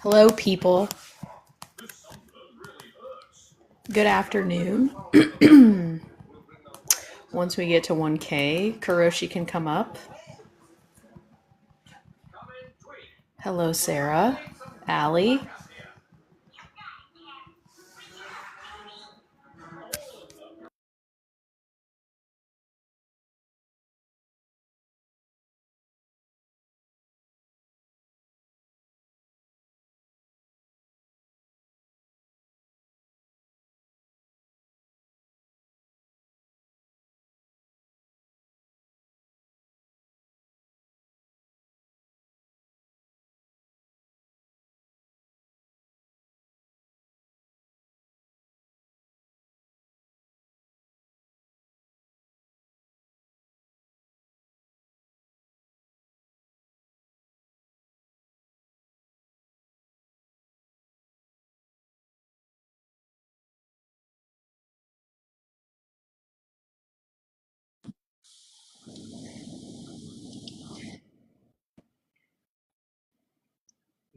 Hello, people. Good afternoon. Once we get to 1K, Kuroshi can come up. Hello, Sarah. Allie.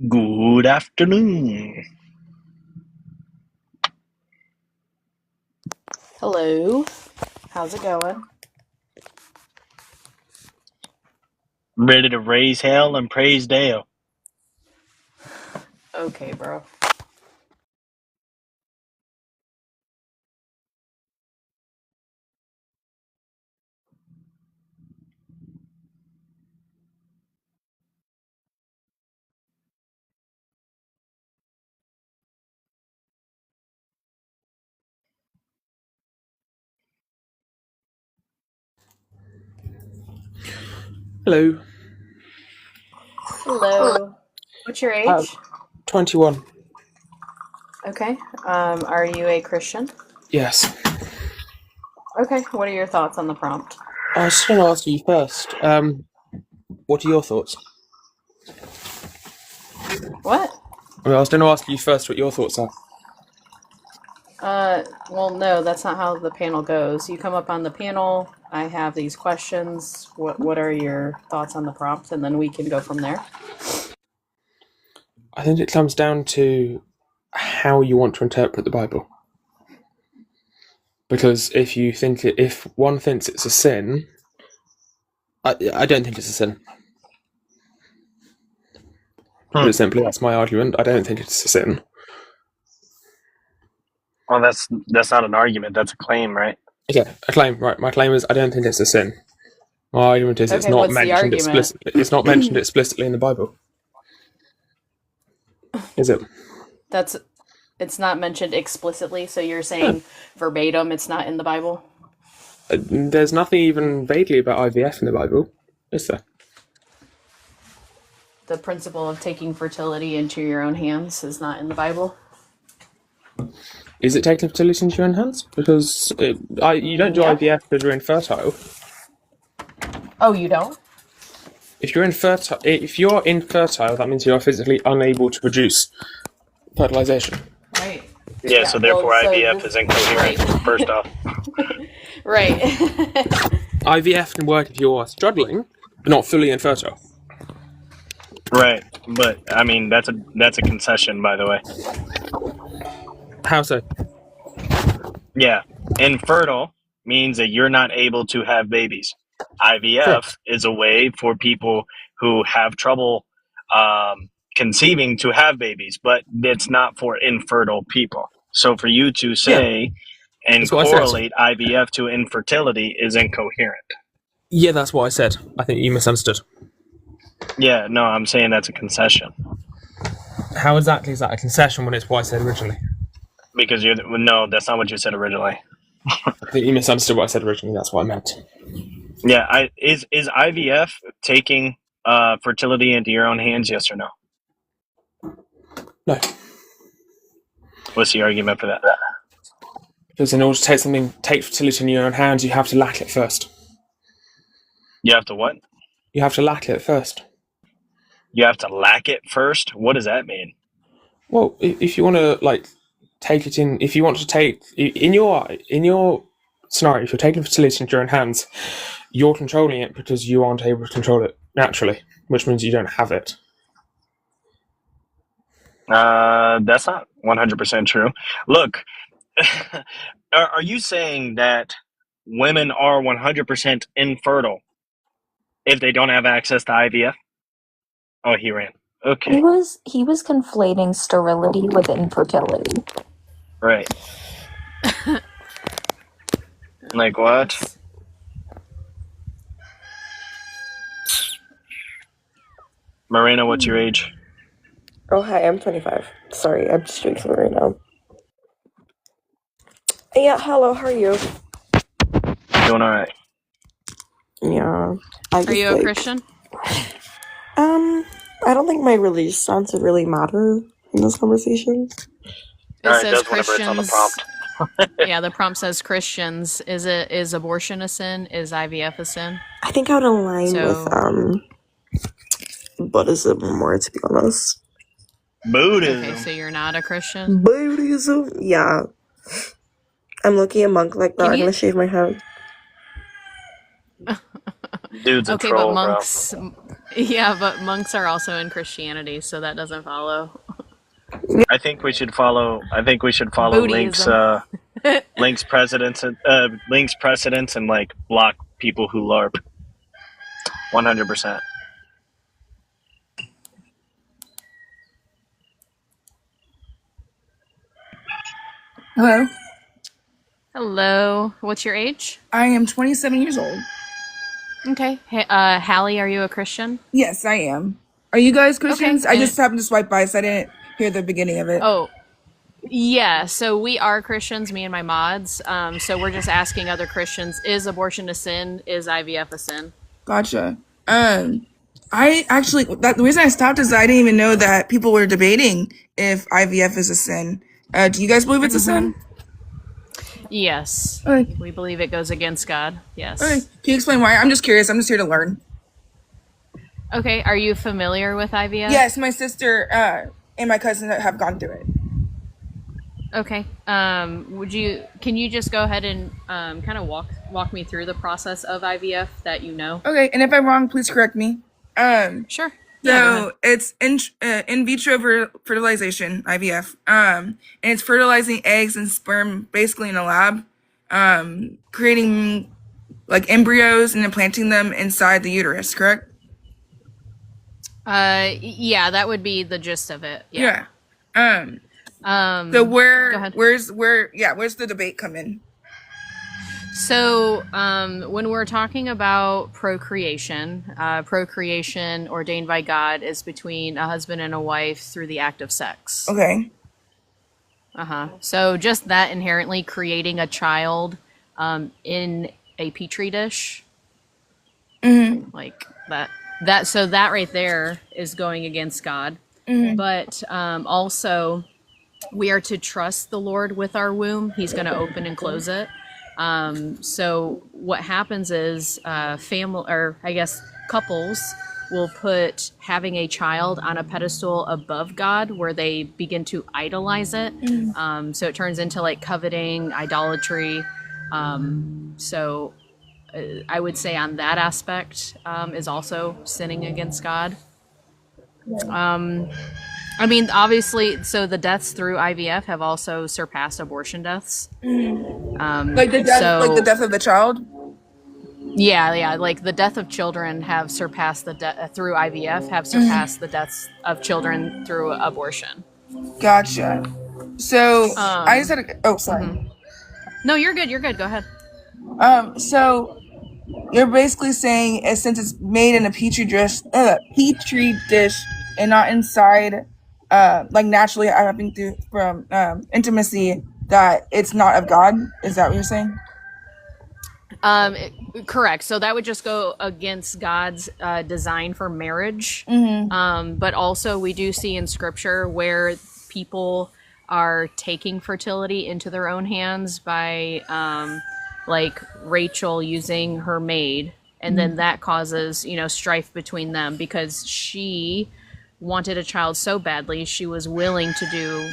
Good afternoon. Hello. How's it going? Ready to raise hell and praise Dale. Okay, bro. Hello. Hello. What's your age? 21. Okay. Are you a Christian? Yes. Okay. What are your thoughts on the prompt? I was going to ask you first. What are your thoughts? What? I was going to ask you first what your thoughts are. Well, no, that's not how the panel goes. You come up on the panel. I have these questions. What are your thoughts on the prompt? And then we can go from there. I think it comes down to how you want to interpret the Bible. Because if one thinks it's a sin, I don't think it's a sin. Put it simply, that's my argument. I don't think it's a sin. Well, that's not an argument. That's a claim, right? Okay, a claim. Right, my claim is I don't think it's a sin. My argument is it's Okay, not what's the mentioned argument? explicitly. It's not mentioned explicitly in the Bible. Is it? It's not mentioned explicitly, so you're saying verbatim it's not in the Bible? There's nothing even vaguely about IVF in the Bible, is there? The principle of taking fertility into your own hands is not in the Bible? Is it taking fertility into your own hands? Because you don't do Yeah. IVF because you're infertile. Oh, you don't? If you're infertile, that means you are physically unable to produce fertilization. Right. Yeah, Yeah, so well, therefore so IVF this, is incoherent, right. first off. Right. IVF can work if you're struggling, but not fully infertile. Right. But I mean that's a concession, by the way. How so? Yeah. Infertile means that you're not able to have babies. Sure. IVF is a way for people who have trouble conceiving to have babies, but it's not for infertile people. So for you to Yeah, say and that's what I said. correlate IVF to infertility is incoherent. Yeah, that's what I said. I think you misunderstood. Yeah, no, I'm saying that's a concession How exactly is that a concession when it's what I said originally? because no, that's not what you said originally. I think you misunderstood what I said originally. That's what I meant. Yeah, is IVF taking fertility into your own hands? Yes or no? No. What's the argument for that? Because in order to take fertility in your own hands, you have to lack it first. You have to what? You have to lack it first. You have to lack it first. What does that mean? Well, if you want to take it in, if you want to take in your scenario, if you're taking fertility into your own hands, you're controlling it because you aren't able to control it naturally, which means you don't have it. That's not 100% true. Look, are you saying that women are 100% infertile if they don't have access to IVF? Oh, he ran. Okay, He was conflating sterility with infertility. right. Like what? Yes. Marina, what's your age? Oh, hi, I'm 25. Sorry, I'm just doing something right now. Yeah, hello, how are you? Doing all right. Yeah. I Are just, you a Christian? I don't think my religious stance would really matter in this conversation. It It says does whenever it's on the Christians. prompt. Yeah, the prompt says Christians. Is abortion a sin? Is IVF a sin? I think I would align So with, Buddhism more, to be honest. Buddhism. okay, so you're not a Christian. Buddhism? Yeah. I'm looking at monk like that. Can I'm you- gonna shave my head. Dude's a Okay, troll, but monks. Yeah, but monks are also in Christianity, so that doesn't follow. bro. I think we should follow Link's Buddhism. Link's precedents and like block people who LARP. 100%. Hello, Hello. What's your age? I am 27 years old. Okay. Hey, Hallie, are you a Christian? Yes, I am. Are you guys Christians? I and- just happened to swipe by, so I didn't hear the beginning of it. Oh, yeah. So we are Christians, me and my mods. So we're just asking other Christians: is abortion a sin? Is IVF a sin? Gotcha. I actually, the reason I stopped is I didn't even know that people were debating if IVF is a sin. Do you guys believe it's a sin? Yes. Okay. We believe it goes against God. Yes. Okay. Can you explain why? I'm just curious. I'm just here to learn. Okay. Are you familiar with IVF? Yes, my sister and my cousin have gone through it. Okay. Can you just go ahead and kind of walk me through the process of IVF that you know? Okay, and if I'm wrong, please correct me. Sure. So it's in vitro fertilization, IVF. And it's fertilizing eggs and sperm basically in a lab, creating like embryos and implanting them inside the uterus, correct? Yeah, that would be the gist of it. Yeah. So Go where's ahead. the debate come in? So, when we're talking about procreation, procreation ordained by God is between a husband and a wife through the act of sex. Okay. So, just that inherently creating a child in a petri dish, like that. So that right there is going against God. But also, we are to trust the Lord with our womb. He's going to open and close it. So what happens is couples will put having a child on a pedestal above God where they begin to idolize it. So it turns into like coveting, idolatry. So I would say on that aspect is also sinning against God. I mean, obviously, so the deaths through IVF have also surpassed abortion deaths. Like the death of the child? Yeah, like the death of children have surpassed through IVF have surpassed the deaths of children through abortion. Gotcha. So I just had sorry. No, you're good. Go ahead. So you're basically saying since it's made in a petri dish and not inside like naturally happening through from intimacy, that it's not of God. Is that what you're saying? Correct. So that would just go against God's design for marriage. But also we do see in scripture where people are taking fertility into their own hands by like Rachel using her maid, and then that causes strife between them because she wanted a child so badly she was willing to do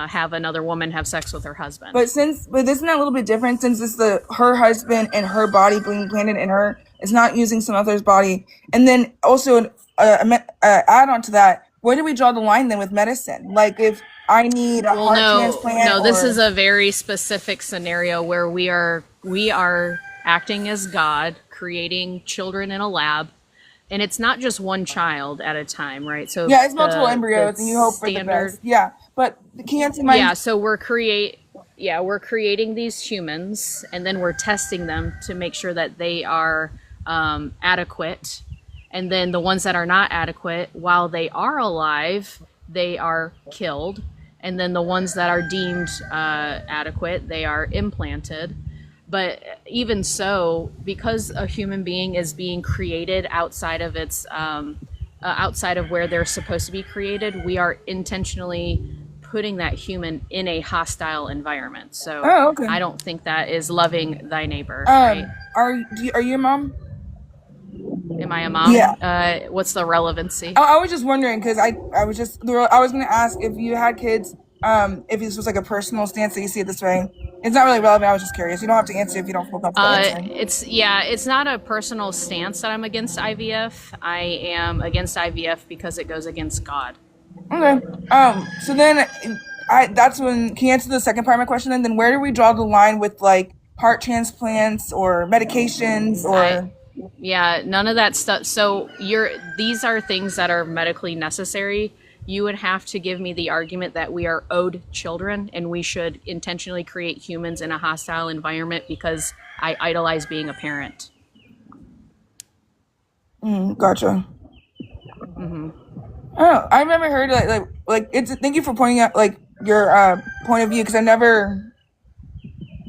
have another woman have sex with her husband. But isn't that a little bit different since it's her husband and her body being planted in her? It's not using some other's body. And then also add on to that, where do we draw the line then with medicine? Like if I need a Well, heart no, transplant this is or a very specific scenario where we are acting as God, creating children in a lab, and it's not just one child at a time, right? So yeah, it's multiple the embryos and you hope for the standard, best. Yeah, but can you answer yeah. my So we're creating these humans, and then we're testing them to make sure that they are adequate. And then the ones that are not adequate, while they are alive, they are killed. And then the ones that are deemed adequate, they are implanted. But even so, because a human being is being created outside of its outside of where they're supposed to be created, we are intentionally putting that human in a hostile environment. So Oh, okay. I don't think that is loving thy neighbor, right? Are you a mom? Am I a mom? Yeah. What's the relevancy? I was just wondering because I was going to ask if you had kids, if this was like a personal stance that you see it this way. It's not really relevant. I was just curious. You don't have to answer if you don't feel comfortable answering. It's not a personal stance that I'm against IVF. I am against IVF because it goes against God. Okay. So then, that's when. Can you answer the second part of my question? Then where do we draw the line with like heart transplants or medications or? Yeah, none of that stuff. So these are things that are medically necessary. You would have to give me the argument that we are owed children and we should intentionally create humans in a hostile environment because I idolize being a parent. Gotcha. Oh, I've never heard like it's. Thank you for pointing out like your point of view because I never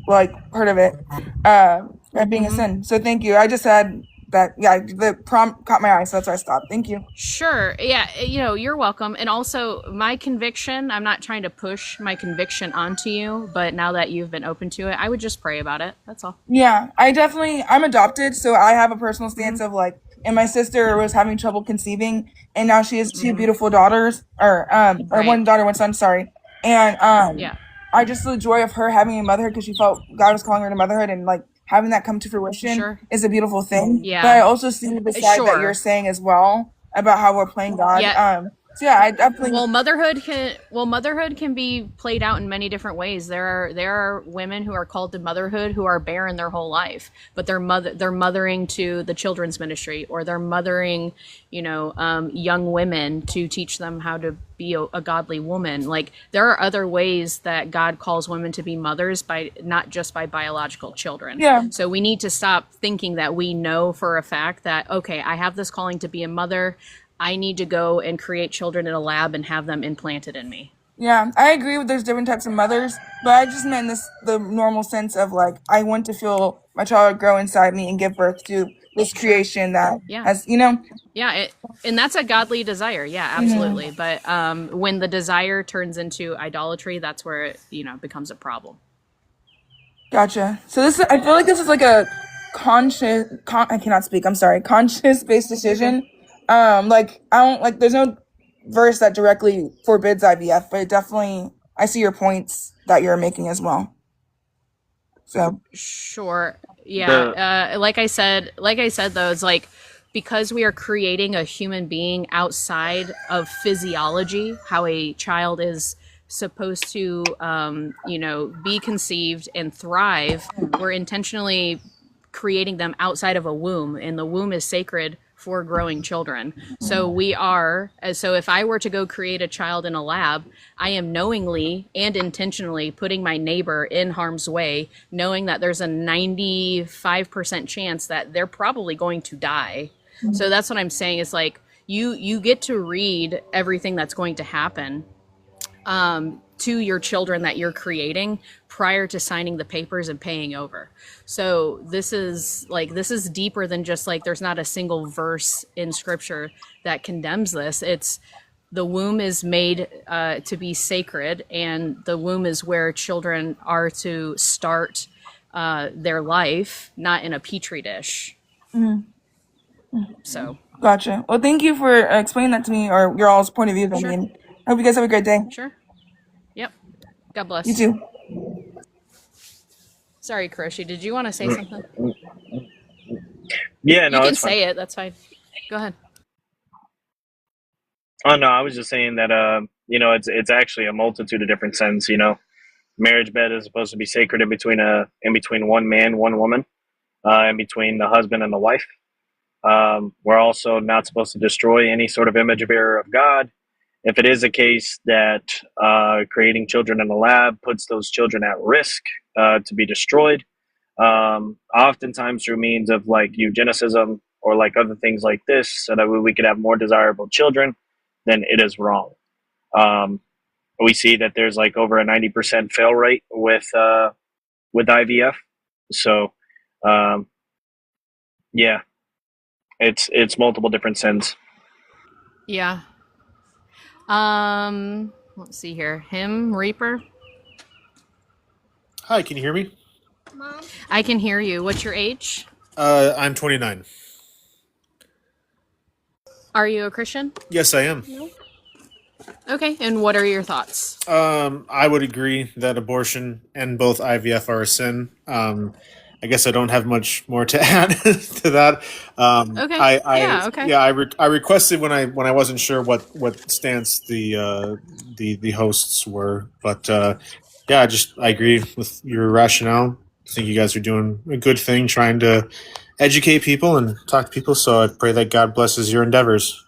like heard of it that being a sin. So thank you. I just had that. Yeah, the prompt caught my eye, so that's why I stopped. Thank you. Sure. Yeah, you're welcome. And also my conviction, I'm not trying to push my conviction onto you, but now that you've been open to it, I would just pray about it. That's all. Yeah, I'm adopted, so I have a personal stance of like, and my sister was having trouble conceiving, and now she has two beautiful daughters, or Right. one daughter, one son, sorry, and Yeah. I just the joy of her having a motherhood because she felt God was calling her to motherhood, and like having that come to fruition Sure. is a beautiful thing. Yeah. But I also see the side that Sure. you're saying as well about how we're playing God. Yeah. So yeah, I definitely. Well, motherhood can be played out in many different ways. There are women who are called to motherhood who are barren their whole life, but they're mothering to the children's ministry, or they're mothering, young women to teach them how to be a godly woman. Like there are other ways that God calls women to be mothers by not just by biological children. Yeah. So we need to stop thinking that we know for a fact that, okay, I have this calling to be a mother. I need to go and create children in a lab and have them implanted in me. Yeah, I agree with there's different types of mothers, but I just meant the normal sense of like I want to feel my child grow inside me and give birth to this creation that has, Yeah, and that's a godly desire. Yeah, absolutely. But when the desire turns into idolatry, that's where it, becomes a problem. Gotcha. So I feel like this is like a I cannot speak. I'm sorry. Conscious based decision. Like I don't like. There's no verse that directly forbids IVF, but it definitely I see your points that you're making as well. So Sure. Yeah. Like I said though, it's like because we are creating a human being outside of physiology, how a child is supposed to, be conceived and thrive, we're intentionally creating them outside of a womb, and the womb is sacred for growing children. So if I were to go create a child in a lab, I am knowingly and intentionally putting my neighbor in harm's way, knowing that there's a 95% chance that they're probably going to die. So that's what I'm saying is like, you get to read everything that's going to happen to your children that you're creating prior to signing the papers and paying over. So this is deeper than just like there's not a single verse in scripture that condemns this. It's the womb is made to be sacred, and the womb is where children are to start their life, not in a petri dish. So gotcha. Well, thank you for explaining that to me, or your all's point of view. Sure. I mean, I hope you guys have a great day. Sure. Yep. God bless. You too. Sorry, Kuroshi. Did you want to say something? Yeah, no, you can it's fine. say it. That's fine. Go ahead. Oh no, I was just saying that it's actually a multitude of different sins. Marriage bed is supposed to be sacred in between one man, one woman, in between the husband and the wife. We're also not supposed to destroy any sort of image bearer of God. If it is a case that creating children in the lab puts those children at risk to be destroyed, oftentimes through means of like eugenicism or like other things like this, so that we could have more desirable children, then it is wrong. Um, we see that there's like over a 90% fail rate with IVF. So, um, yeah, it's multiple different sins. Yeah. Let's see here. Him, Reaper. Hi, can you hear me? I can hear you. What's your age? I'm 29. Are you a Christian? Yes, I am. Okay. And what are your thoughts? I would agree that abortion and both IVF are a sin. I guess I don't have much more to add to that. Okay. I Okay. yeah, I requested when I wasn't sure what stance the hosts were, but yeah, I agree with your rationale. I think you guys are doing a good thing, trying to educate people and talk to people. So I pray that God blesses your endeavors.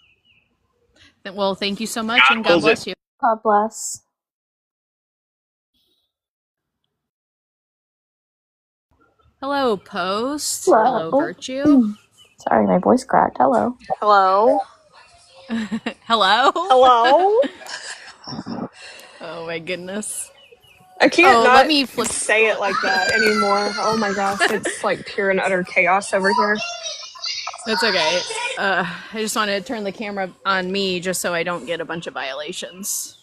Well, thank you so much, God and God wills it. bless you. God bless. Hello, Post. Hello. Hello, Virtue. Sorry, my voice cracked. Hello. Hello? Hello. Hello? Oh my goodness. I can't Oh, let not me flip. say it like that anymore. Oh my gosh, it's like pure and utter chaos over here. That's okay. I just want to turn the camera on me just so I don't get a bunch of violations.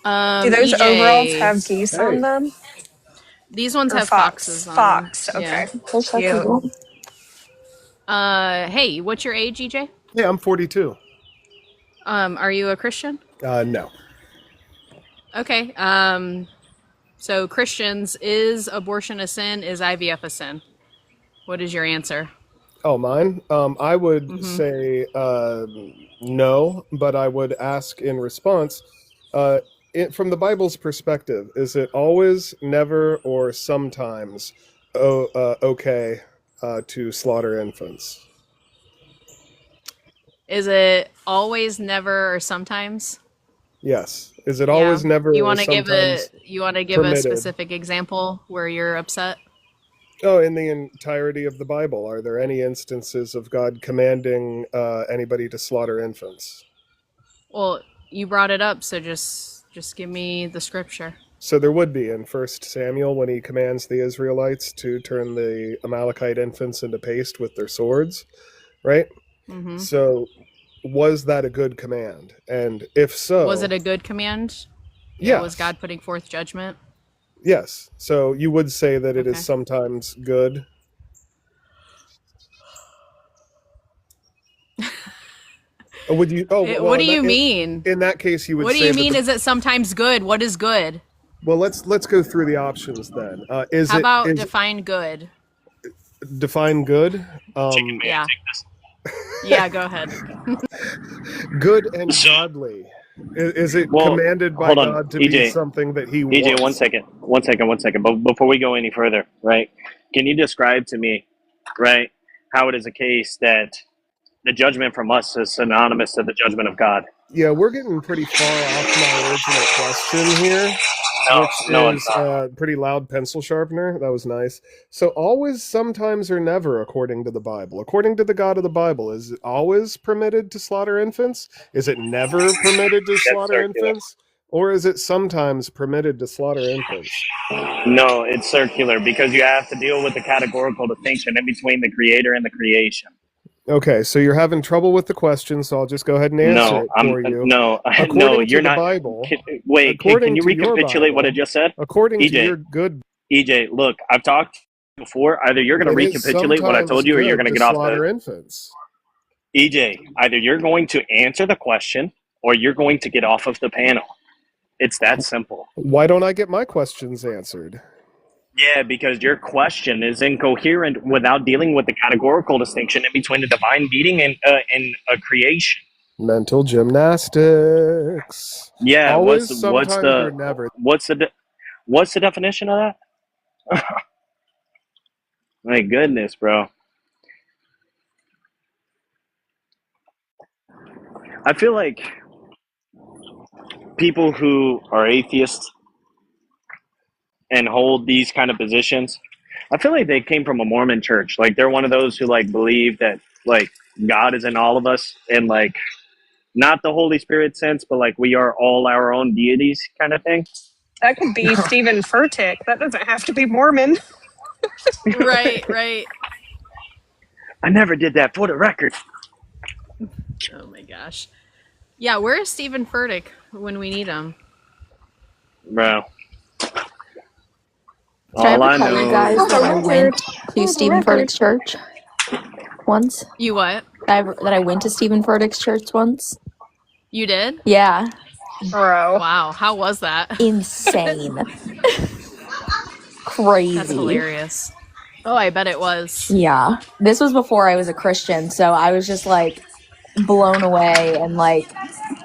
Do those overalls EJ. have geese on them? These ones Or have fox? foxes on Fox, them. okay. They're so Cute. cute. Hey, what's your age, EJ? Yeah, I'm 42. Are you a Christian? No. Okay. So Christians, is abortion a sin? Is IVF a sin? What is your answer? Oh, mine? I would say no, but I would ask in response, from the Bible's perspective, is it always, never, or sometimes okay to slaughter infants? Is it always, never, or sometimes? Yes. Is it Yeah. always, never, You or want to give a sometimes permitted? specific example where you're upset? Oh, in the entirety of the Bible, are there any instances of God commanding anybody to slaughter infants? Well, you brought it up, so just give me the scripture. So there would be in 1 Samuel when he commands the Israelites to turn the Amalekite infants into paste with their swords, right? Mm-hmm. So was that a good command? And if so... Was it a good command? Yeah. Yes. Was God putting forth judgment? Yes. So you would say that it Okay. is sometimes good? Would you? Oh, well, What do you mean? In that case, you would. What do say you mean? that Is it sometimes good? What is good? Well, let's go through the options then. How about define good? Define good? Chicken man, Yeah. take this. Yeah, go ahead. Good and godly. Is it commanded by hold on, God to EJ, be something that He wants? EJ, one second. But before we go any further, right? Can you describe to me, right, how it is a case that the judgment from us is synonymous to the judgment of God? Yeah, we're getting pretty far off my original question here, No, which it's is not. a pretty loud pencil sharpener. That was nice. So always, sometimes, or never, according to the Bible. According to the God of the Bible, is it always permitted to slaughter infants? Is it never permitted to slaughter circular. infants? Or is it sometimes permitted to slaughter infants? No, it's circular because you have to deal with the categorical distinction in between the creator and the creation. Okay, so you're having trouble with the question, so I'll just go ahead and answer it for you. No, According you're to the not. Bible. Can you recapitulate what I just said? According EJ, to your good. EJ, look, I've talked before. Either you're going to recapitulate what I told you, or you're going to get off slaughter the. Infants. EJ, either you're going to answer the question, or you're going to get off of the panel. It's that simple. Why don't I get my questions answered? Yeah, because your question is incoherent without dealing with the categorical distinction in between the divine being and a creation. Mental gymnastics. Yeah, Always, sometimes, or never. what's the definition of that? My goodness, bro. I feel like people who are atheists and hold these kind of positions, I feel like they came from a Mormon church. Like they're one of those who like believe that like God is in all of us and like not the Holy Spirit sense, but like we are all our own deities kind of thing. That could be Stephen Furtick. That doesn't have to be Mormon. Right. I never did that for the record. Oh my gosh. Yeah, where is Stephen Furtick when we need him? Bro. Can I All ever I tell you know guys is that I went to Stephen Furtick's church once? You what? That I went to Stephen Furtick's church once? You did? Yeah. Bro. Wow, how was that? Insane. Crazy. That's hilarious. Oh, I bet it was. Yeah. This was before I was a Christian, so I was just like blown away and like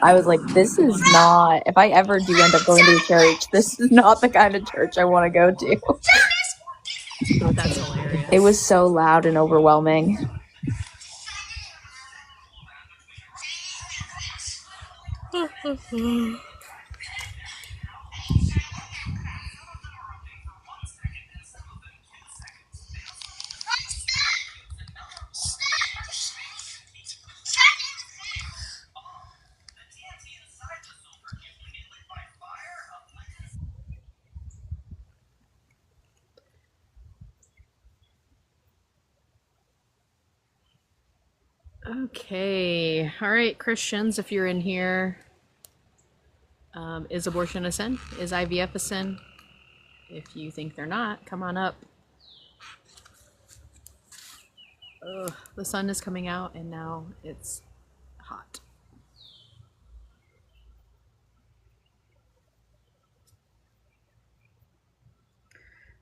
I was like, this is not, if I ever do end up going to a church, this is not the kind of church I want to go to. That's hilarious. It was so loud and overwhelming. Okay. All right, Christians, if you're in here, is abortion a sin? Is IVF a sin? If you think they're not, come on up. Ugh, the sun is coming out and now it's hot.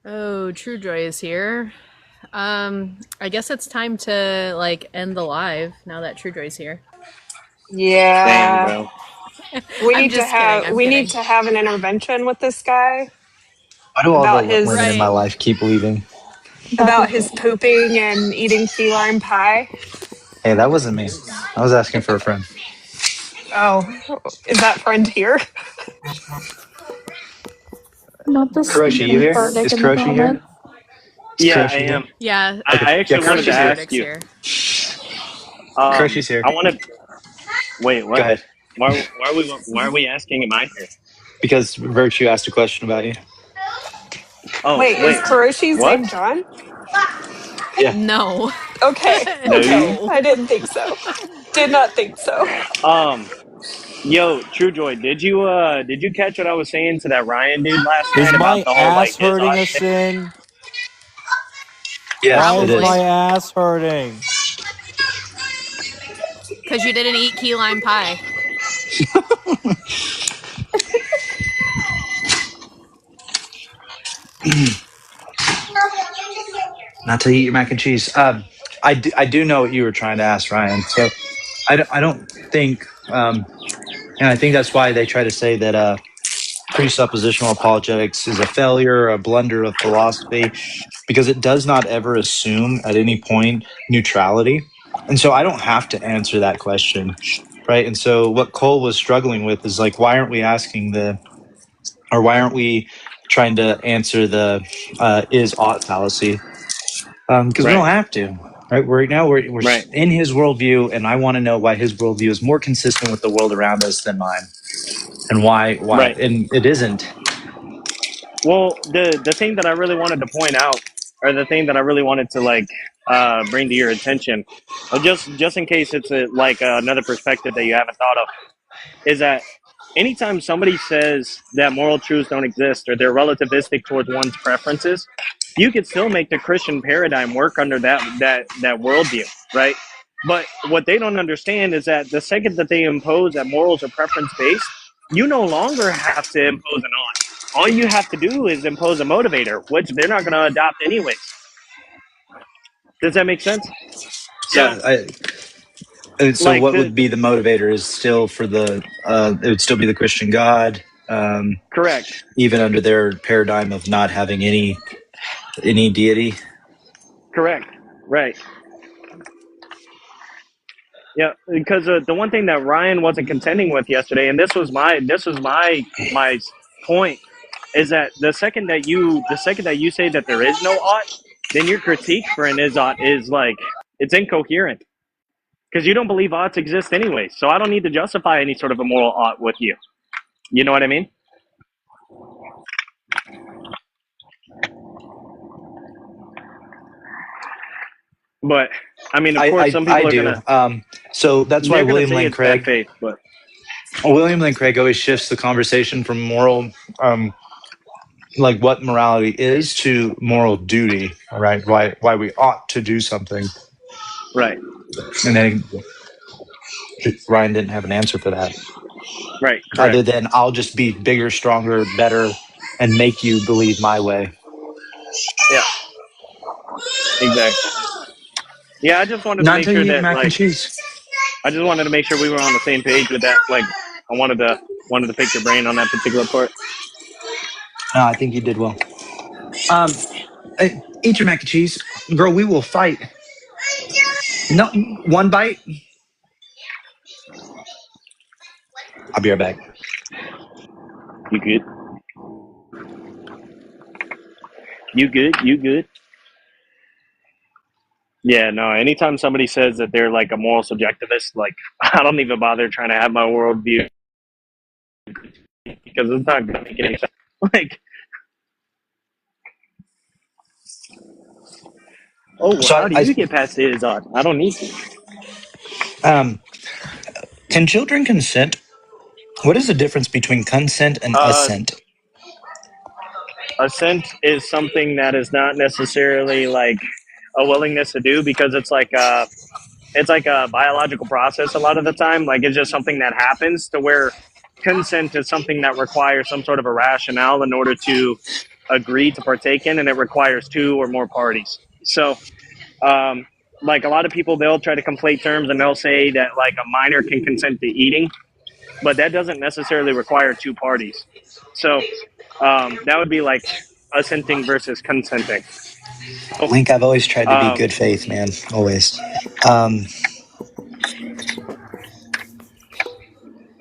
Oh, True Joy is here. I guess it's time to like end the live now that True Joy's here. Yeah. Dang, bro. We I'm need to just have kidding, I'm need to have an intervention with this guy Why do all about the his women in my Right. life keep leaving? about his pooping and eating key lime pie. Hey, that wasn't me. I was asking for a friend. Oh, is that friend here? Not the Kuroshi, Stephen you here? Furtick Is in the Kuroshi here? comments. Is Yeah, I Kuroshi here? am. Yeah, I Yeah, actually wanted to Kuroshi's here. ask you. here. Kuroshi's here. I want to. Wait, what? Go ahead. Why are we asking? Am I here? Because Virtue asked a question about you. Oh, Wait, is Kuroshi's what? name John? Yeah. No. Okay. No. Okay. I didn't think so. Did not think so. Yo, True Joy, did you catch what I was saying to that Ryan dude last Is night my about the whole like ass his hurting a autistic? sin? Yes, Why it is Probably. my is. ass hurting? Because you didn't eat key lime pie. Not to eat your mac and cheese. I do know what you were trying to ask, Ryan. So I don't think, and I think that's why they try to say that presuppositional apologetics is a failure, a blunder of philosophy, because it does not ever assume at any point neutrality. And so I don't have to answer that question, right? And so what Cole was struggling with is like, why aren't we trying to answer the is ought fallacy? Because we don't have to, right? We're Right. in his worldview, and I want to know why his worldview is more consistent with the world around us than mine, and why, Right. and it isn't. Well, the thing that I really wanted to point out, or the thing that I really wanted to like bring to your attention, just in case it's another perspective that you haven't thought of, is that anytime somebody says that moral truths don't exist or they're relativistic towards one's preferences, you could still make the Christian paradigm work under that worldview, right? But what they don't understand is that the second that they impose that morals are preference based, you no longer have to impose an ought. all you have to do is impose a motivator, which they're not going to adopt anyways. Does that make sense? So, So like what would be the motivator? Is still for the it would still be the Christian God, correct, even under their paradigm of not having any deity. correct, right. Yeah, because the one thing that Ryan wasn't contending with yesterday, and this was my point, is that the second that you say that there is no ought, then your critique for an is ought is like it's incoherent because you don't believe oughts exist anyway. So I don't need to justify any sort of a moral ought with you. You know what I mean? But I mean, of course, some people I are do. gonna So that's why they're gonna William say Lane it's bad Craig faith, but always shifts the conversation from moral, like what morality is, to moral duty. All right, why we ought to do something, right, and then Ryan didn't have an answer for that, right, other correct, than I'll just be bigger, stronger, better, and make you believe my way. yeah, exactly. Yeah, I just wanted to Not make until sure you eat that mac and like cheese. I just wanted to make sure we were on the same page with that. Like, I wanted to pick your brain on that particular part. No, I think you did well. Um, Eat your mac and cheese, girl. We will fight. No, one bite. I'll be right back. You good? You good? You good? Yeah, no. Anytime somebody says that they're like a moral subjectivist, like I don't even bother trying to have my worldview because it's not going to make any sense. Like, oh, well, So how do you get past the is odd? I don't need to. Can children consent? What is the difference between consent and Uh, assent? Assent is something that is not necessarily like a willingness to do because it's like a biological process a lot of the time. Like it's just something that happens to where consent is something that requires some sort of a rationale in order to agree to partake in, and it requires two or more parties. So, like a lot of people, they'll try to conflate terms and they'll say that like a minor can consent to eating, but that doesn't necessarily require two parties. So, that would be like assenting versus consenting. So, Link, I've always tried to be um, good faith, man. Always. Um,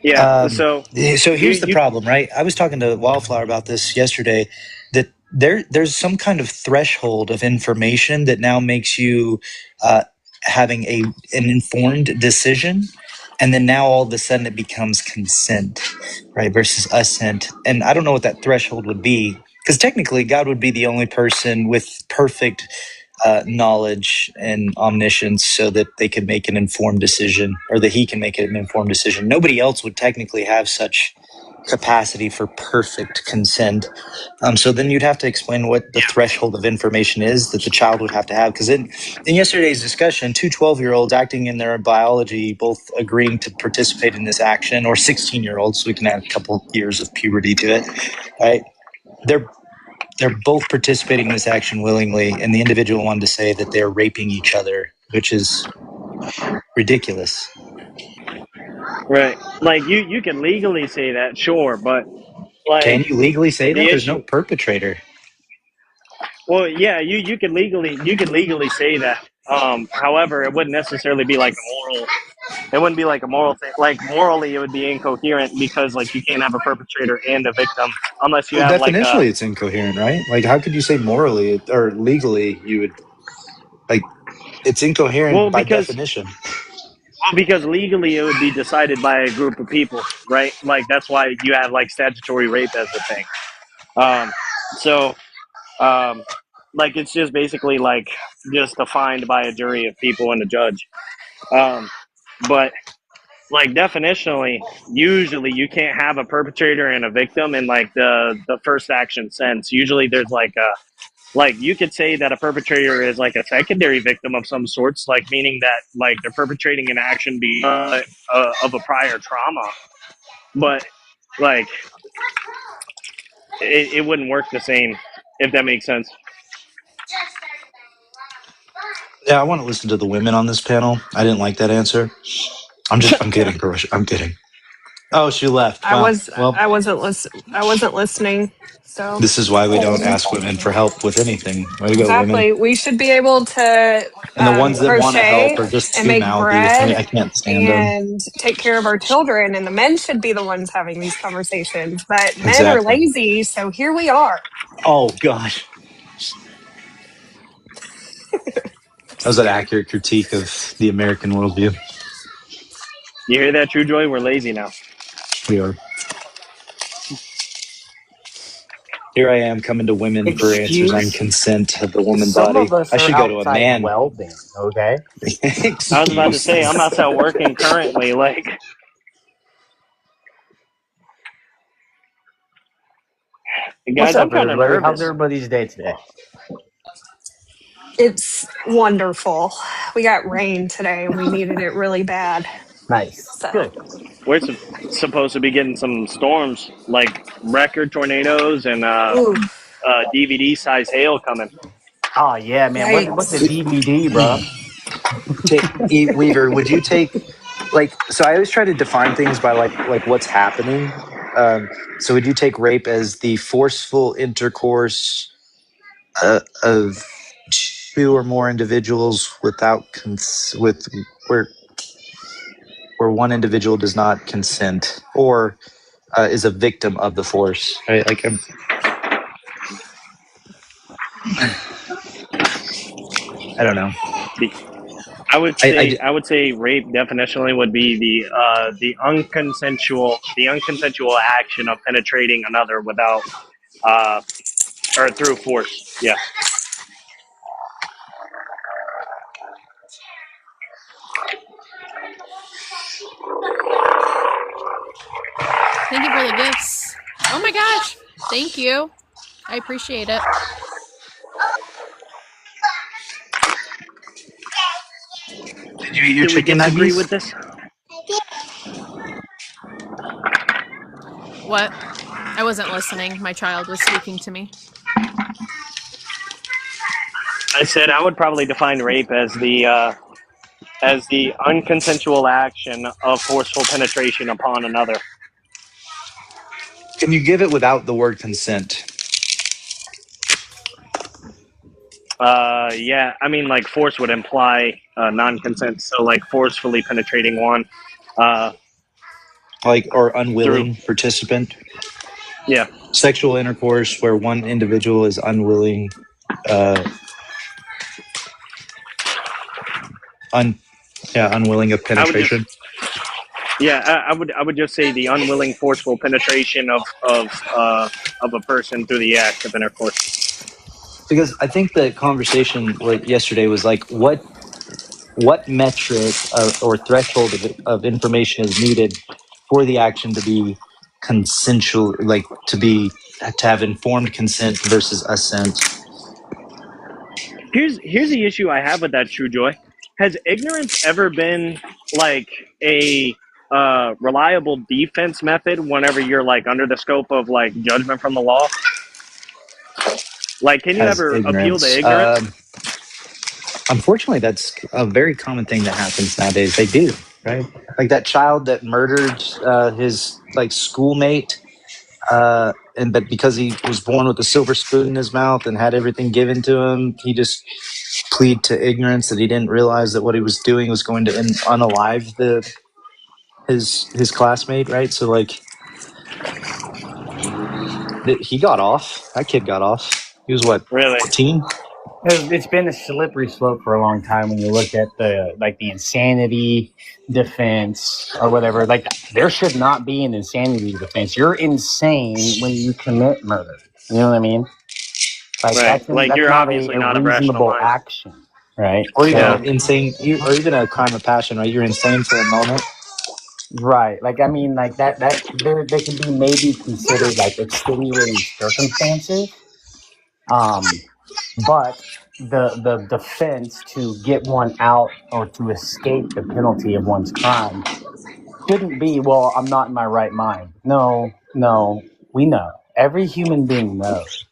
yeah. um, So so here's the you problem, right? I was talking to Wildflower about this yesterday. That there's some kind of threshold of information that now makes you having an informed decision, and then now all of a sudden it becomes consent, right? Versus assent, and I don't know what that threshold would be, because technically God would be the only person with perfect knowledge and omniscience so that they can make an informed decision, or that he can make an informed decision. Nobody else would technically have such capacity for perfect consent. So then you'd have to explain what the threshold of information is that the child would have to have. Because in yesterday's discussion, two 12-year-olds acting in their biology, both agreeing to participate in this action, or 16-year-olds, so we can add a couple years of puberty to it, right? They're both participating in this action willingly, and the individual wanted to say that they're raping each other, which is ridiculous. right, like you can legally say that, sure, but Can like you legally say the that? There's no issue. perpetrator. Well, yeah, you could legally say that. However, it wouldn't necessarily be like a moral. It wouldn't be like a moral thing. Like morally, it would be incoherent because like you can't have a perpetrator and a victim unless you Well, have like a. definitionally, it's incoherent, right? Like, how could you say morally or legally you would, like, it's incoherent Well, by because definition. legally it would be decided by a group of people, right? Like that's why you have like statutory rape as a thing. Um, so um, like it's just basically like just defined by a jury of people and a judge. But like definitionally, usually you can't have a perpetrator and a victim in like the first action sense. Usually there's like a like you could say that a perpetrator is like a secondary victim of some sorts, like meaning that like they're perpetrating an action of a prior trauma. But like it wouldn't work the same, if that makes sense. Yeah, I want to listen to the women on this panel. I didn't like that answer. I'm kidding, Karosha. I'm kidding. Oh, she left. I Wow. was Well, I wasn't listening. So this is why we don't ask women for help with anything. Way to go, women. exactly, we should be able to And the ones that want to help crochet are just and too make mouthy. I bread can't stand them. and take care of our children, and the men should be the ones having these conversations. But men are Exactly. lazy, so here we are. Oh, gosh. That was an accurate critique of the American worldview. You hear that, True Joy? We're lazy now. We are. Here I am coming to women for answers on consent of the woman Some body. of us I are should go to a outside man. welding, okay? I was about to say, I'm outside working currently. Like, What's guys, I'm up, kind of everybody? How's nervous. everybody's day today? It's wonderful. We got rain today and we needed it really bad. Nice. So Good. We're supposed to be getting some storms, like record tornadoes and ooh, DVD size hail coming. Oh, yeah, man. What's the yikes. DVD, bro? Weaver, would you take, like, so I always try to define things by like what's happening. So would you take rape as the forceful intercourse of two or more individuals without with where one individual does not consent or is a victim of the force? Right? Like, I don't know. I would say rape definitionally would be the unconsensual action of penetrating another without or through force. Yeah. Thank you for the gifts. Oh my gosh. Thank you. I appreciate it. Did you eat your Did we chicken disagree nuggets? with this? What? I wasn't listening. My child was speaking to me. I said I would probably define rape as the unconsensual action of forceful penetration upon another. Can you give it without the word consent? Yeah, I mean, like force would imply non-consent, so like forcefully penetrating one. Or unwilling participant? Yeah. Sexual intercourse where one individual is unwilling, unwilling of penetration. I would just say the unwilling, forceful penetration of a person through the act of intercourse. Because I think the conversation yesterday was like, what metric or threshold of information is needed for the action to be consensual, like to have informed consent versus assent. Here's the issue I have with that, True Joy. Has ignorance ever been like a reliable defense method whenever you're like under the scope of like judgment from the law? Like, can you ever appeal to ignorance? Unfortunately, that's a very common thing that happens nowadays. They do, right? Like that child that murdered his schoolmate, but because he was born with a silver spoon in his mouth and had everything given to him, he just plead to ignorance that he didn't realize that what he was doing was going to unalive his classmate, right? So he got off. That kid got off. He was what? Really? 14? It's been a slippery slope for a long time when you look at the insanity defense or whatever. Like, there should not be an insanity defense. You're insane when you commit murder. You know what I mean? Like, right. that's you're not obviously not a a rational reasonable mind. action, right? Or even insane, or even a crime of passion, right? You're insane for a moment. Right. Like, I mean, like that they can be maybe considered like extenuating circumstances. But the defense to get one out or to escape the penalty of one's crime shouldn't be, well, I'm not in my right mind. No, we know. Every human being knows.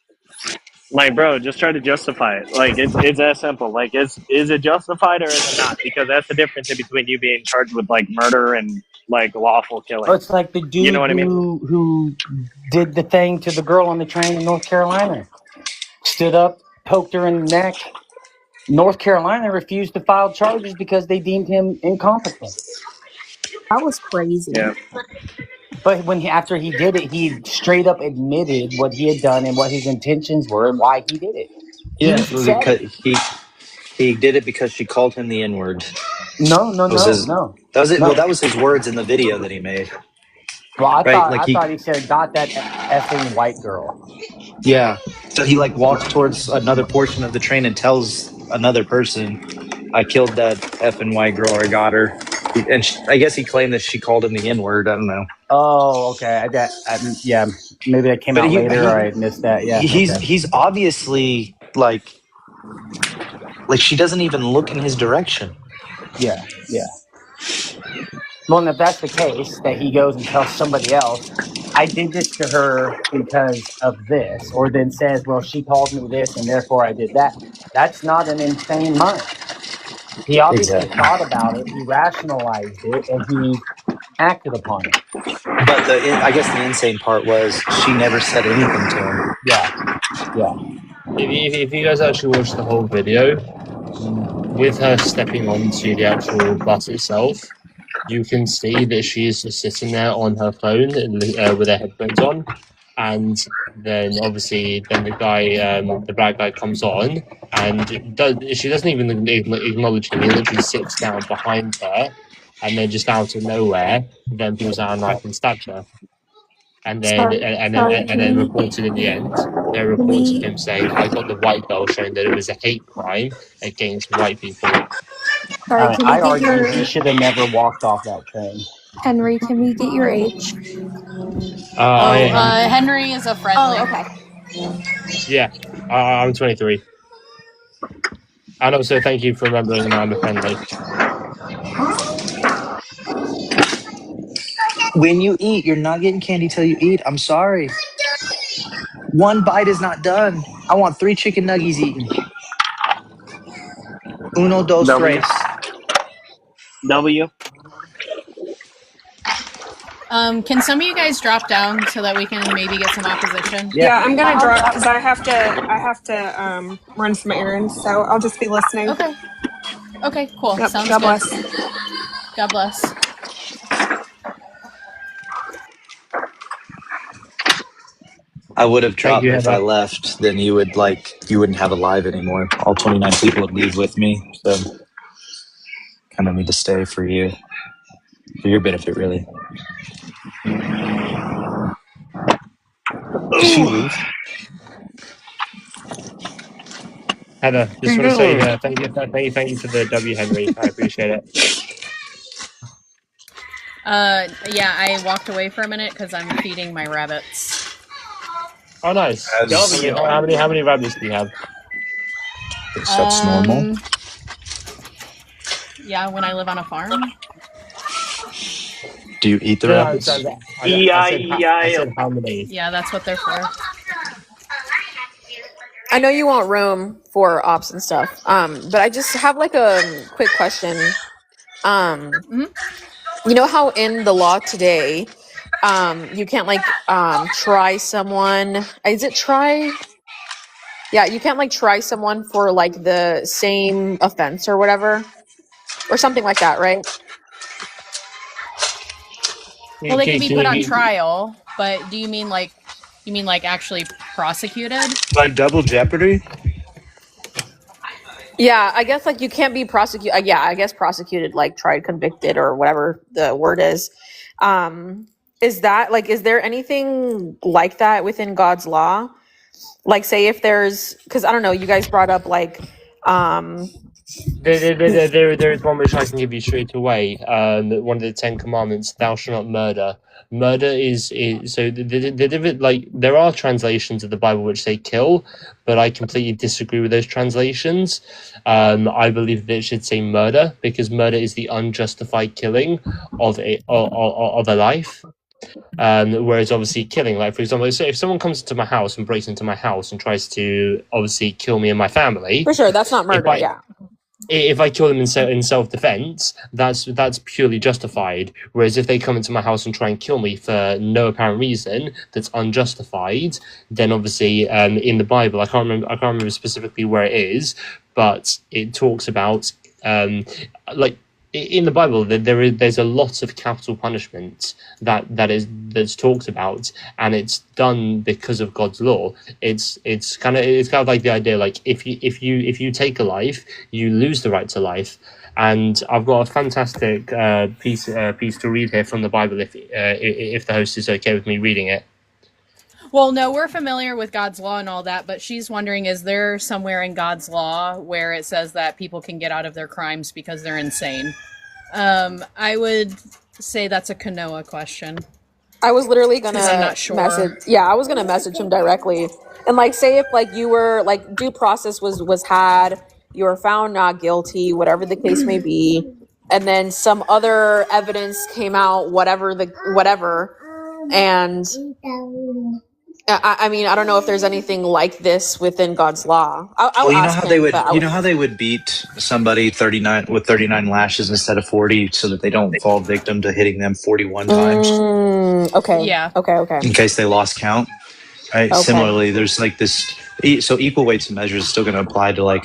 Like, bro, just try to justify it. Like, it's that simple. Like, is it justified or is it not? Because that's the difference in between you being charged with like murder and like lawful killing. Oh, it's like the You know dude what I mean? who did the thing to the girl on the train in North Carolina. Stood up, poked her in the neck. North Carolina refused to file charges because they deemed him incompetent. That was crazy. Yeah. But after he did it, he straight up admitted what he had done and what his intentions were and why he did it. Yeah, he did it because she called him the N-word. No. That was it. No. Well, that was his words in the video that he made. Well, I Right? thought he said, "Got that effing white girl." Yeah. So he like walks towards another portion of the train and tells another person, "I killed that effing white girl. Or I got her." And I guess he claimed that she called him the N-word. I don't know. Oh, okay. Yeah, maybe that came out later, or I missed that. Yeah, he's obviously like she doesn't even look in his direction. Yeah. Well, and if that's the case, that he goes and tells somebody else, "I did this to her because of this," or then says, "Well, she called me this, and therefore I did that." That's not an insane mind. He obviously thought about it, he rationalized it, and he acted upon it. But I guess the insane part was she never said anything to him. Yeah. If you guys actually watch the whole video, with her stepping onto the actual bus itself, you can see that she is just sitting there on her phone with her headphones on, and then obviously the black guy comes on, and she doesn't even acknowledge him. He literally sits down behind her, and then just out of nowhere, then pulls out a knife and stabs her. And then reported in the end, there are reports of him saying, "I got the white belt," showing that it was a hate crime against white people. I argue he should have never walked off that train. Henry, can we get your age? Henry is a friendly. Oh, okay. Yeah, I'm 23. And also, thank you for remembering I'm a friendly. When you eat, you're not getting candy till you eat. I'm sorry. One bite is not done. I want 3 chicken nuggies eaten. Uno, dos, tres. W. Can some of you guys drop down so that we can maybe get some opposition? Yeah, I'm gonna drop because I have to run some errands, so I'll just be listening. Okay, cool. Yep, Sounds God good. bless. God bless. I would have dropped you, if I left. Then you wouldn't have a live anymore. All 29 people would leave with me. So kind of need to stay for you, for your benefit, really. Did she leave? Heather, just want to say thank you for the W, Henry. I appreciate it. Yeah, I walked away for a minute because I'm feeding my rabbits. Oh, nice. How many rabbits do you have? That's normal. Yeah, when I live on a farm. Do you eat the rabbits? I said how many. Yeah, that's what they're for. I know you want room for ops and stuff, but I just have like a quick question. You know how in the law today, you can't like try someone. Is it try? Yeah, you can't like try someone for like the same offense or whatever, or something like that, right? Well, they can be put on trial, but do you mean like actually prosecuted? Like double jeopardy? Yeah, I guess like you can't be prosecuted. Yeah, I guess prosecuted, like tried, convicted, or whatever the word is. Is that like, is there anything like that within God's law? Like, say if there's, because I don't know, you guys brought up like, there is one which I can give you straight away. One of the 10 Commandments: "Thou shalt not murder." Murder is so there are translations of the Bible which say "kill," but I completely disagree with those translations. I believe that it should say "murder" because murder is the unjustified killing of a life. Whereas obviously killing, like for example, so if someone comes into my house and breaks into my house and tries to obviously kill me and my family, For sure, that's not murder. if I kill them in self-defense, that's purely justified. Whereas if they come into my house and try and kill me for no apparent reason that's unjustified, then obviously in the Bible, I can't remember specifically where it is, but it talks about like in the Bible there's a lot of capital punishment that's talked about, and it's done because of God's law. It's kind of like the idea, like if you take a life, you lose the right to life. And I've got a fantastic piece to read here from the Bible, if the host is okay with me reading it. Well, no, we're familiar with God's law and all that, but she's wondering, is there somewhere in God's law where it says that people can get out of their crimes because they're insane? I would say that's a Kanoa question. I was literally gonna I'm not sure. I was gonna message him directly and like say if like you were like due process was had, you were found not guilty, whatever the case may be, and then some other evidence came out, whatever, and I mean, I don't know if there's anything like this within God's law. Well, you know how they would beat somebody 39 lashes instead of 40, so that they don't fall victim to hitting them 41 times. Okay. Yeah. Okay. In case they lost count. Right. Okay. Similarly, there's like this. So equal weights and measures is still going to apply to like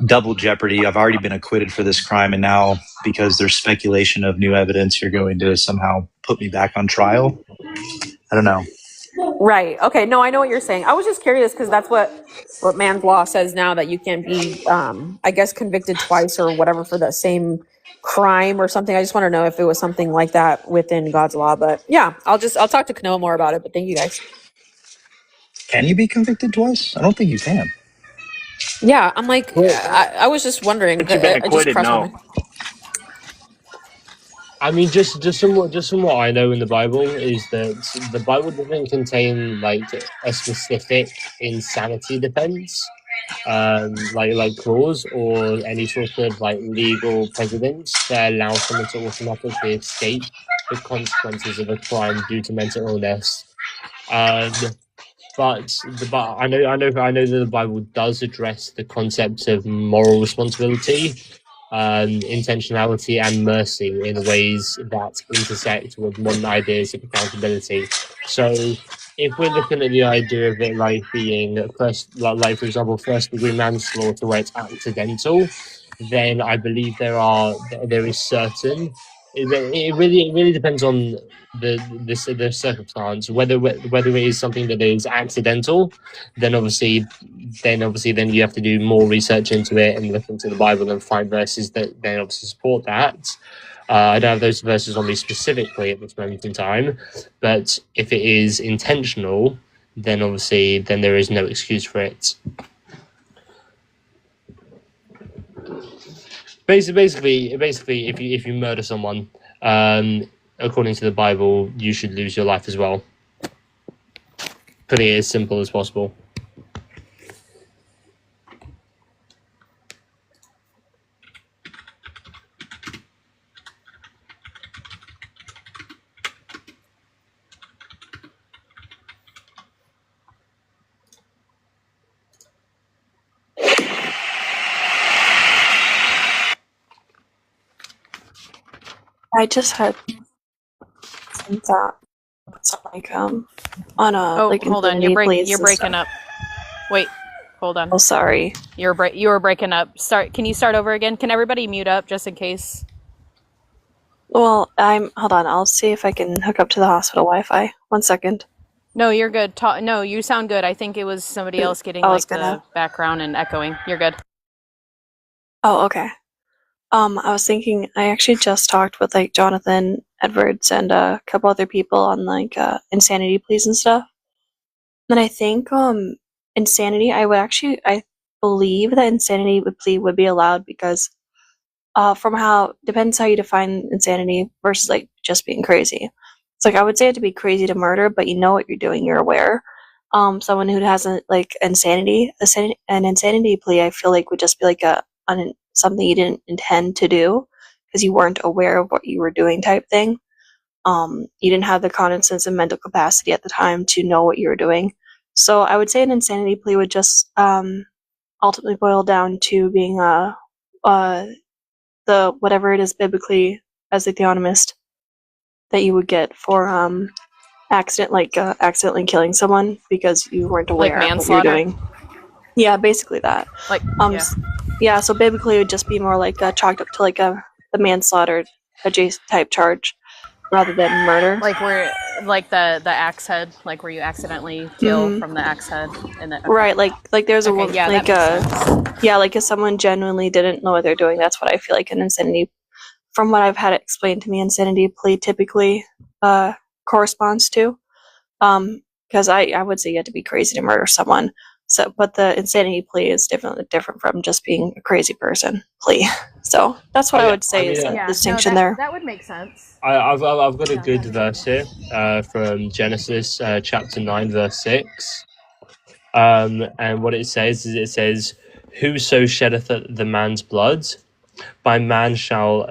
double jeopardy. I've already been acquitted for this crime, and now because there's speculation of new evidence, you're going to somehow put me back on trial. I don't know. Right. Okay. No, I know what you're saying. I was just curious because that's what man's law says now, that you can't be, I guess, convicted twice or whatever for the same crime or something. I just want to know if it was something like that within God's law. But yeah, I'll talk to Kanoa more about it. But thank you guys. Can you be convicted twice? I don't think you can. Yeah, I'm like, I was just wondering. But you've been acquitted, no. I mean, just from what I know in the Bible is that the Bible doesn't contain like a specific insanity defense, like clause or any sort of like legal precedents that allow someone to automatically escape the consequences of a crime due to mental illness. But I know that the Bible does address the concept of moral responsibility, intentionality, and mercy in ways that intersect with modern ideas of accountability. So, if we're looking at the idea of it like being like for example, first-degree manslaughter where it's accidental, then I believe there is certain. It really depends on the circumstance, whether it is something that is accidental, then obviously you have to do more research into it and look into the Bible and find verses that then obviously support that. I don't have those verses on me specifically at this moment in time, but if it is intentional, then obviously there is no excuse for it. Basically, if you murder someone, according to the Bible, you should lose your life as well. Putting it as simple as possible. I just had some thoughts like on a like hold on, you're breaking up. Wait, hold on. Oh, sorry. You were breaking up. Can you start over again? Can everybody mute up just in case? Well, hold on. I'll see if I can hook up to the hospital Wi-Fi. 1 second. No, you're good. No, you sound good. I think it was somebody else getting the background and echoing. You're good. Oh, okay. I was thinking, I actually just talked with like Jonathan Edwards and a couple other people on like insanity pleas and stuff. And I think insanity, I believe that insanity plea would be allowed because depends how you define insanity versus like just being crazy. It's like I would say it to be crazy to murder, but you know what you're doing, you're aware. Someone who hasn't like an insanity plea, I feel like would just be like something you didn't intend to do because you weren't aware of what you were doing type thing. You didn't have the common sense and mental capacity at the time to know what you were doing. So I would say an insanity plea would just ultimately boil down to being the whatever it is biblically as a theonomist that you would get for accidentally killing someone because you weren't Like aware of what you were manslaughter? doing. Yeah, basically that. Like, Yeah, so biblically it would just be more like chalked up to like the manslaughter adjacent type charge rather than murder. Like where, like the axe head, like where you accidentally kill Mhm. from the axe head, and then Right, like there's a Okay, woman yeah, like that makes sense. yeah, like if someone genuinely didn't know what they're doing, that's what I feel like an insanity. From what I've had explained to me, insanity plea typically corresponds to. Because I would say you have to be crazy to murder someone. So, but the insanity plea is definitely different from just being a crazy person plea. So that's what I would say is the distinction there. That would make sense. I've got a good verse here from Genesis chapter 9 verse 6. And what it says is, it says, "Whoso sheddeth the man's blood, by man shall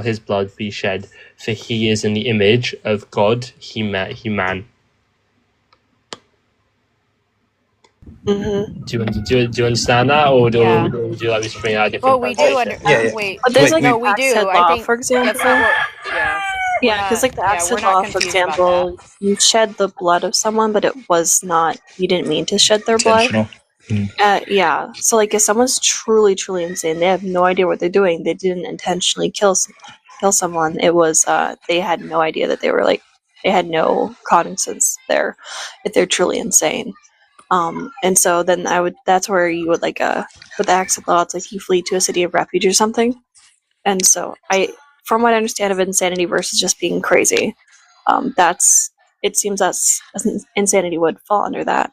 his blood be shed, for he is in the image of God, he man." Mm-hmm. Do you understand that, or Yeah. would you like me to bring out a different Well, we do under. translation? Wait, But there's like no, the we axe do. head I law, think for example. that's not what. Yeah. Yeah, because like the axe head we're not law, for confused about example, you shed the blood of someone, but it was not, you didn't mean to shed their blood. Intentional. Yeah, so like if someone's truly insane, they have no idea what they're doing. They didn't intentionally kill someone. It was they had no idea that they were like, they had no cognizance there if they're truly insane. And so then that's where you would like with the axe of law, it's like you flee to a city of refuge or something. And so from what I understand of insanity versus just being crazy, it seems that's insanity would fall under that,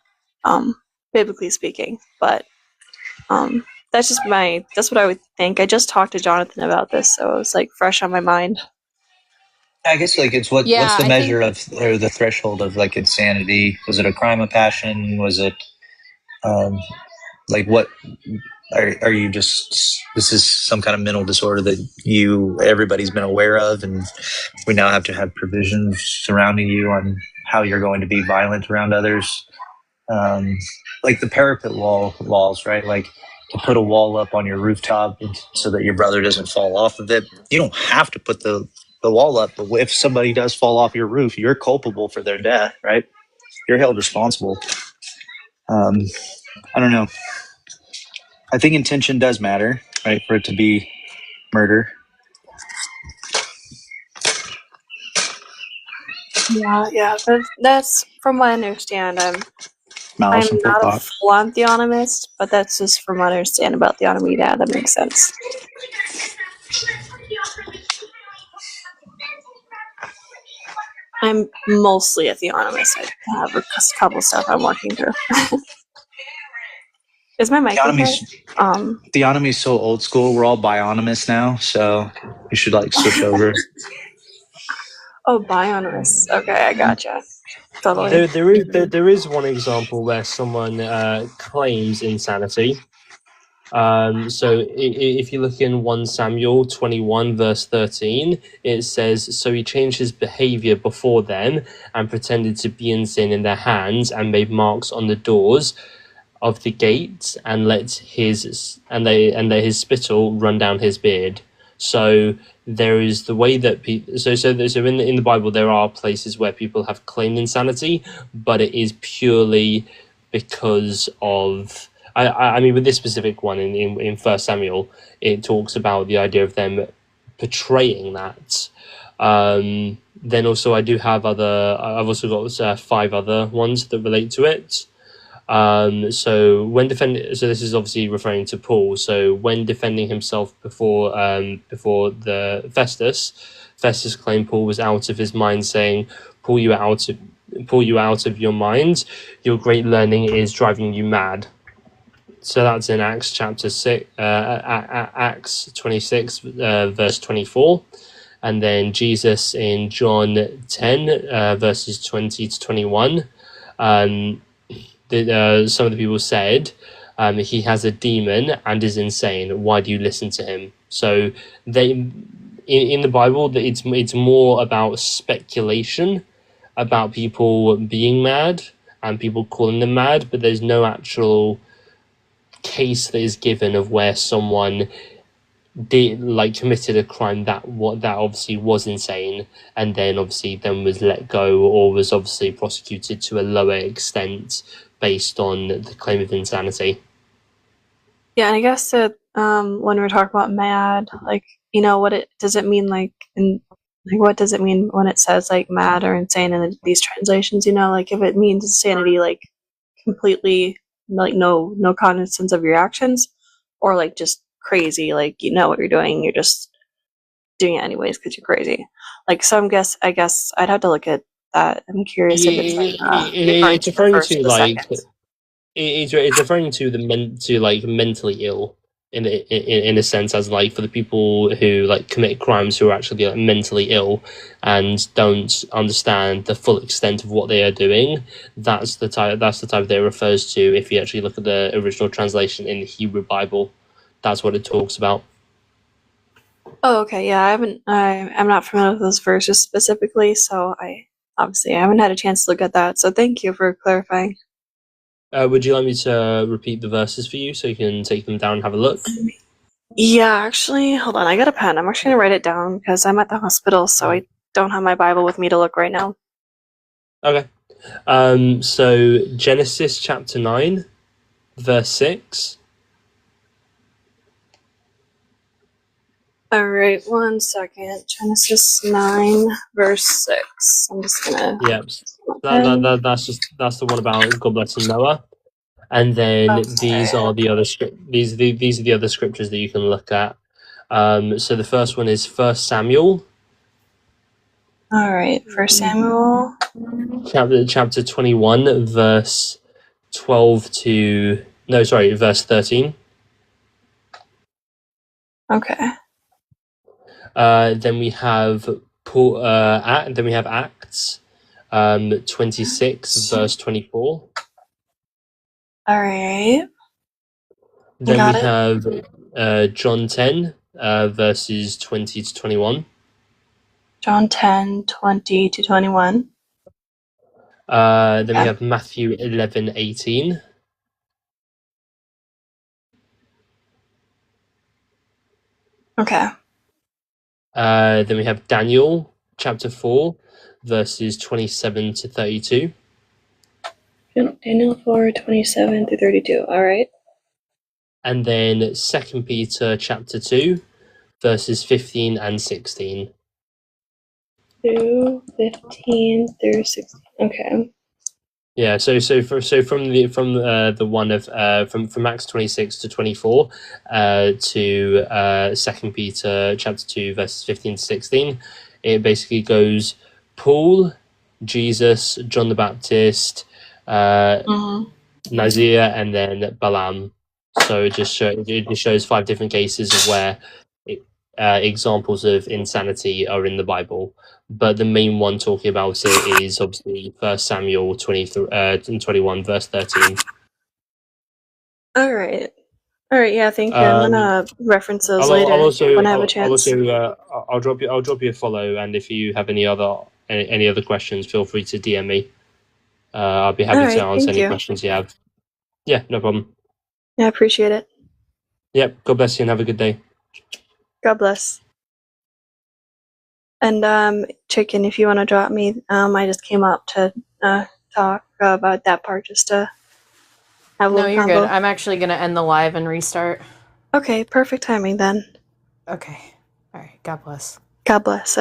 biblically speaking. But that's what I would think. I just talked to Jonathan about this, so it's like fresh on my mind. I guess like it's what's Yeah, the I measure of, or the threshold of like insanity? Was it a crime of passion? Was it like what are you just, this is some kind of mental disorder that everybody's been aware of, and we now have to have provisions surrounding you on how you're going to be violent around others, like the parapet walls, right? Like to put a wall up on your rooftop so that your brother doesn't fall off of it. You don't have to put the wall up, but if somebody does fall off your roof, you're culpable for their death, right? You're held responsible. I don't know. I think intention does matter, right? For it to be murder. Yeah. That's from what I understand. Malice I'm and not a forethought. full-on theonomist, but that's just from what I understand about theonomy. Yeah, that makes sense. I'm mostly a theonomist. I have a couple stuff I'm working through. Is my mic okay? Theonomy is so old school. We're all bionomists now, so you should like switch over. Oh, bionomist. Okay, I gotcha. Totally. There is one example where someone claims insanity. So if you look in 1 Samuel 21 verse 13, it says, "So he changed his behavior before them and pretended to be insane in their hands and made marks on the doors of the gates and let his spittle run down his beard." So there is the way that people. So in the Bible there are places where people have claimed insanity, but it is purely because of. I mean, with this specific one in 1 Samuel, it talks about the idea of them portraying that. Then also I do have I've also got 5 other ones that relate to it. So this is obviously referring to Paul. So when defending himself before the Festus claimed Paul was out of his mind, saying, pull you out of your mind. Your great learning is driving you mad." So that's in Acts chapter 6, Acts 26, verse 24. And then Jesus in John 10, verses 20 to 21. Some of the people said, he has a demon and is insane. Why do you listen to him? So in the Bible, that it's more about speculation about people being mad and people calling them mad, but there's no actual case that is given of where someone did committed a crime that obviously was insane, and then obviously was let go or was obviously prosecuted to a lower extent based on the claim of insanity. Yeah, and I guess that when we're talking about mad, like, what does it mean, like, what does it mean when it says like mad or insane in these translations? Like if it means insanity, like completely, like no cognizance of your actions, or like just crazy, like you know what you're doing, you're just doing it anyways because you're crazy. Like, so I guess I'd have to look at that. I'm curious if it's like referring It's to the referring first or to the second. it's referring to mentally ill in a sense, as like for the people who like commit crimes who are actually like mentally ill and don't understand the full extent of what they are doing. That's the type that it refers to. If you actually look at the original translation in the Hebrew Bible, that's what it talks about. Oh, okay. Yeah, I'm not familiar with those verses specifically, so I haven't had a chance to look at that. So thank you for clarifying. Would you like me to repeat the verses for you so you can take them down and have a look? Yeah, actually, hold on. I got a pen. I'm actually gonna write it down because I'm at the hospital, so I don't have my Bible with me to look right now. Okay. So Genesis chapter 9, verse 6. All right, 1 second. Genesis 9, verse 6. I'm just gonna. Yep. That's the one about God blessing Noah. And then these are the other these are the other scriptures that you can look at. So the first one is 1 Samuel. All right, 1 Samuel. Chapter 21, verse 12 to verse 13. Okay. Then we have Paul. Then we have Acts, 26, verse 24. All right. Then Got we it. have John 10, verses 20 to 21. John 10, 20 to 21. Then we have Matthew 11, 18. Okay. Then we have Daniel chapter 4, verses 27 to 32. Daniel 4, 27 through 32. All right. And then 2 Peter chapter 2, verses 15 and 16. 2, 15 through 16. Okay. Yeah, so from the one of from Acts 26 to 24 to 2 Peter chapter 2 verses 15 to 16, it basically goes Paul, Jesus, John the Baptist, Nazir, and then Balaam. So it just shows 5 different cases of where examples of insanity are in the Bible. But the main one talking about it is obviously 1 Samuel 21, verse 13. All right. Yeah, thank you. I'm gonna reference those later when I have a chance. I'll drop you a follow, and if you have any other questions, feel free to DM me. I'll be happy to answer any questions you have. Yeah, no problem. Yeah, I appreciate it. Yep. God bless you and have a good day. God bless. And Chicken, if you want to drop me, I just came up to talk about that part just to have a No, little you're combo. good. I'm actually going to end the live and restart. Okay, perfect timing then. Okay. All right. God bless. God bless.